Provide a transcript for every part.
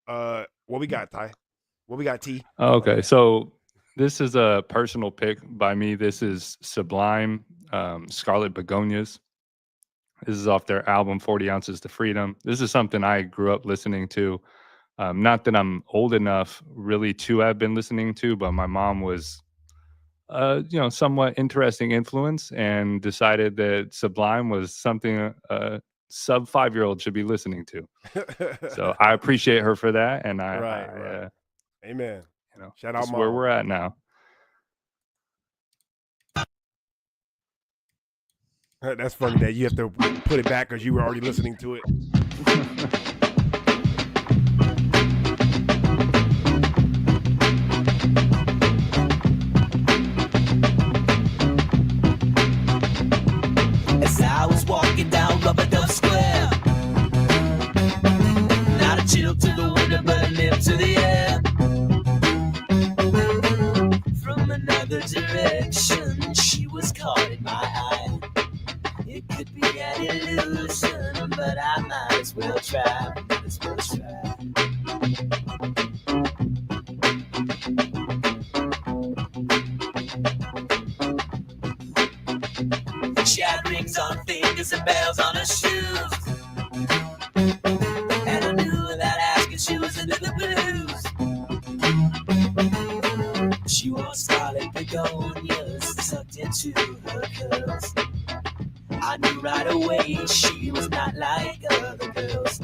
What we got, Ty? What we got, T? Okay, so this is a personal pick by me. This is Sublime, Scarlet Begonias. This is off their album 40 Ounces to Freedom. This is something I grew up listening to. Not that I'm old enough really to have been listening to, but my mom was, somewhat interesting influence and decided that Sublime was something a sub 5-year-old should be listening to. So I appreciate her for that, and Right. Amen. Shout out, that's where mom. we're at now. That's funny that you have to put it back because you were already listening to it. As I was walking down Rubber Dove Square, not a chill to the winter, but a nip to the air. From another direction, she was caught in my eye. It could be an illusion, but I might as well try. She had rings on her fingers and bells on her shoes, and I knew without asking she was into the blues. She wore scarlet begonias tucked into her curls. I knew right away she was not like other girls.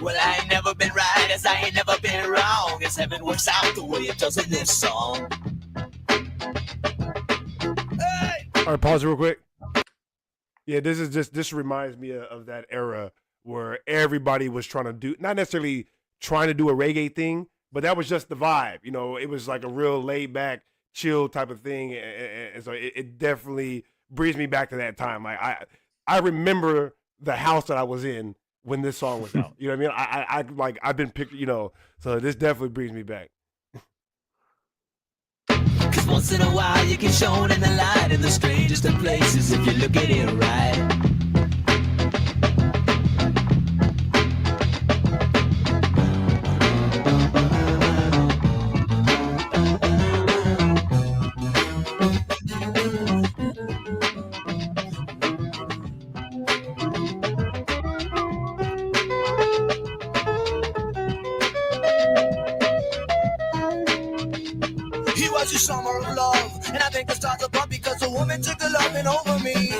Well, I ain't never been right as I ain't never been wrong, as heaven works out the way it does in this song. Hey! All right, pause real quick. Yeah, this reminds me of that era where everybody was trying to do, not necessarily trying to do a reggae thing, but that was just the vibe. It was like a real laid back, chill type of thing, and so it definitely brings me back to that time. Like I remember the house that I was in when this song was out. You know what I mean? I've been picked. So this definitely brings me back. Cause once in a while you get shown in the light in the strangest of places if you look at it right. Was your summer of love, and I think the stars above because a woman took the loving over me.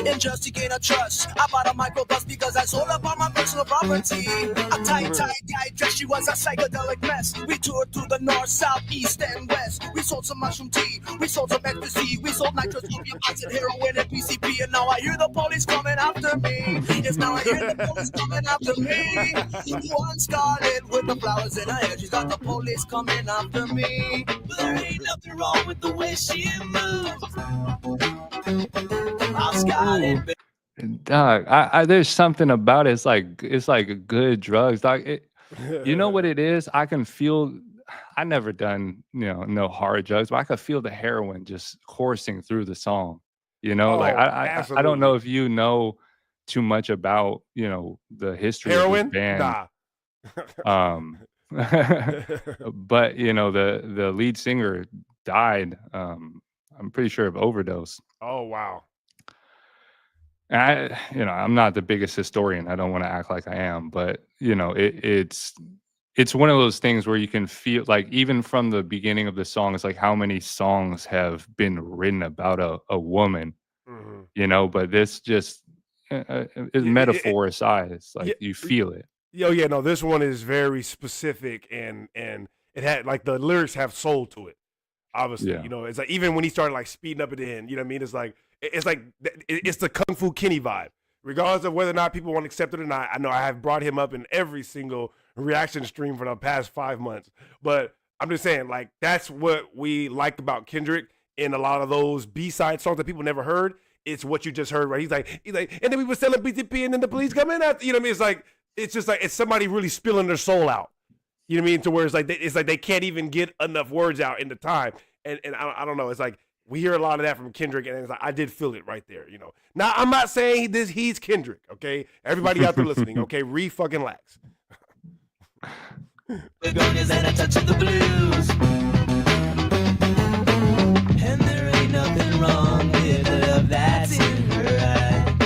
And just to gain a trust, I bought a microbus because I sold up all my personal property. A tight guy dress, she was a psychedelic mess. We toured through the north, south, east, and west. We sold some mushroom tea, we sold some ecstasy, we sold nitrous, opium, acid, heroin, and PCP. And now I hear the police coming after me. Yes, now I hear the police coming after me. One Scarlet with the flowers in her hair, she's got the police coming after me. But there ain't nothing wrong with the way she moves. I'm Scarlet. Dog, I there's something about it. It's like good drugs, dog. You know what it is? I can feel. I never done no hard drugs, but I could feel the heroin just coursing through the song. I don't know if you know too much about the history heroin? of this band. Nah. But the lead singer died. I'm pretty sure of overdose. Oh wow. And I'm not the biggest historian. I don't want to act like I am, but it's one of those things where you can feel like even from the beginning of the song, it's like how many songs have been written about a woman, but this just metaphor aside, it's like you feel it. Yeah, no, this one is very specific and it had like the lyrics have soul to it. Obviously, it's like even when he started like speeding up at the end, you know what I mean? It's like it's the Kung Fu Kenny vibe. Regardless of whether or not people want to accept it or not, I know I have brought him up in every single reaction stream for the past 5 months. But I'm just saying, like, that's what we like about Kendrick in a lot of those B-side songs that people never heard. It's what you just heard, right? He's like, and then we were selling BTP and then the police come in after, you know what I mean? It's just like, it's somebody really spilling their soul out. You know what I mean? To where it's like they can't even get enough words out in the time. and I don't know. It's like we hear a lot of that from Kendrick, and it's like I did feel it right there. Now I'm not saying he's Kendrick. Okay, everybody out there listening. Okay, fucking relax. Begonias and a touch of the blues. And there ain't nothing wrong with the love that's in her eye.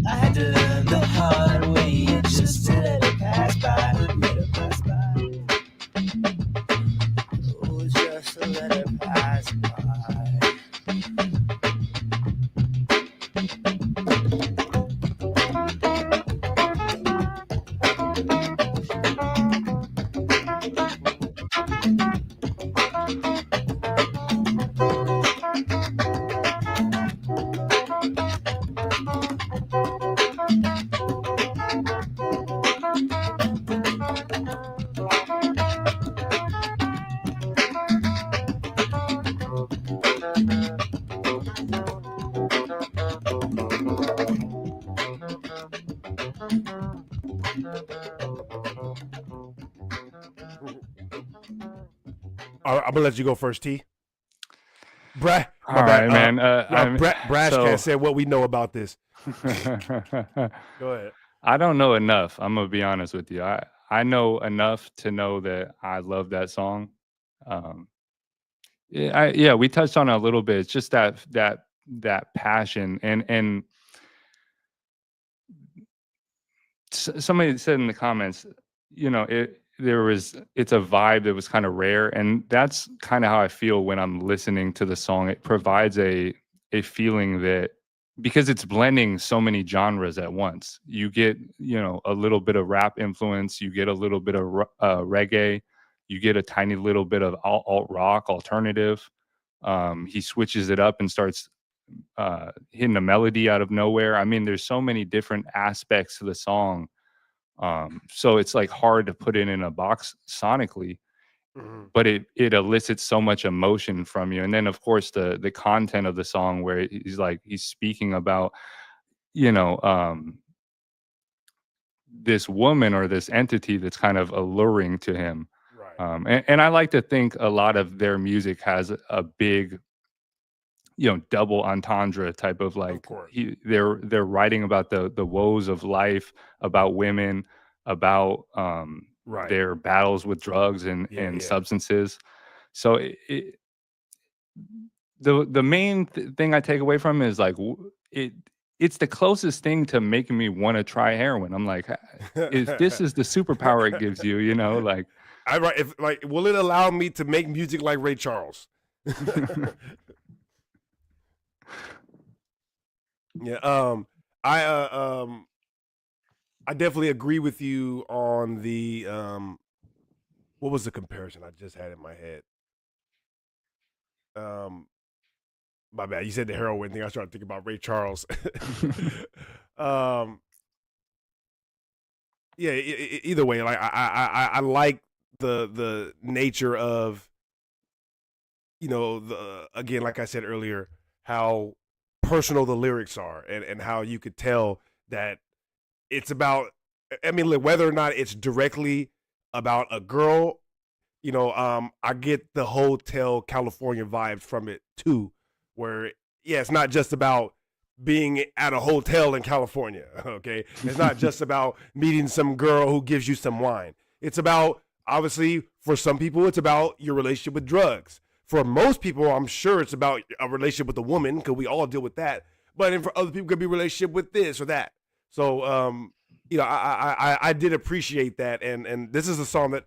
I had to learn the hard way just to let it pass by. Let it pass by. Oh, just to let it pass by. I'm gonna let you go first, T. All right, man. Brashcat said what we know about this. Go ahead. I don't know enough. I'm gonna be honest with you. I know enough to know that I love that song. We touched on it a little bit. It's just that passion and somebody said in the comments, it's a vibe that was kind of rare, and that's kind of how I feel when I'm listening to the song. It provides a feeling that, because it's blending so many genres at once, you get a little bit of rap influence, you get a little bit of reggae, you get a tiny little bit of alt rock, alternative. He switches it up and starts hitting a melody out of nowhere. I mean, there's so many different aspects to the song. So it's like hard to put it in a box sonically, but it elicits so much emotion from you. And then of course the content of the song, where he's speaking about, this woman or this entity that's kind of alluring to him. Right. And I like to think a lot of their music has a big, double entendre type of like, they're writing about the woes of life, about women, about their battles with drugs and substances. So the main thing I take away from it is like it's the closest thing to making me want to try heroin. I'm like, if this is the superpower it gives you, like will it allow me to make music like Ray Charles? Yeah. I definitely agree with you on the what was the comparison I just had in my head? My bad. You said the heroin thing. I started thinking about Ray Charles. Yeah. Either way, like I like the nature of, again, like I said earlier, how personal the lyrics are, and how you could tell that it's about, I mean, look, whether or not it's directly about a girl, I get the Hotel California vibes from it too, where, it's not just about being at a hotel in California, okay? It's not just about meeting some girl who gives you some wine. It's about, obviously, for some people, it's about your relationship with drugs. For most people, I'm sure it's about a relationship with a woman, because we all deal with that. But then for other people, it could be a relationship with this or that. So, I did appreciate that, and this is a song that,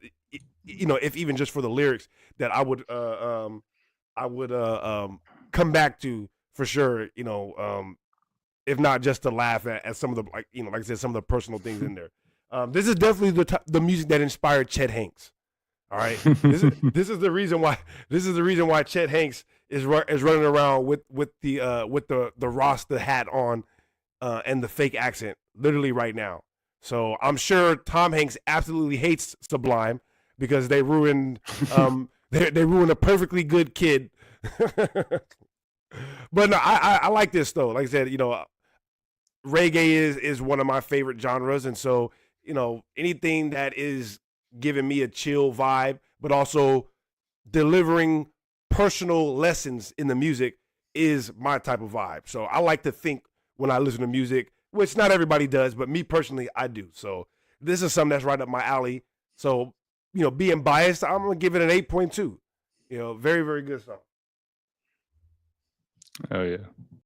if even just for the lyrics, that I would come back to for sure. If not just to laugh at some of the, like I said, some of the personal things in there. This is definitely the music that inspired Chet Hanks. All right, this is the reason why Chet Hanks is running around with the Rasta hat on, and the fake accent literally right now. So I'm sure Tom Hanks absolutely hates Sublime, because they ruined they ruined a perfectly good kid. But no, I like this though. Like I said, reggae is one of my favorite genres, and so anything that is giving me a chill vibe, but also delivering personal lessons in the music is my type of vibe. So I like to think when I listen to music, which not everybody does, but me personally, I do. So this is something that's right up my alley. So, being biased, I'm going to give it an 8.2. Very, very good song. Oh, yeah.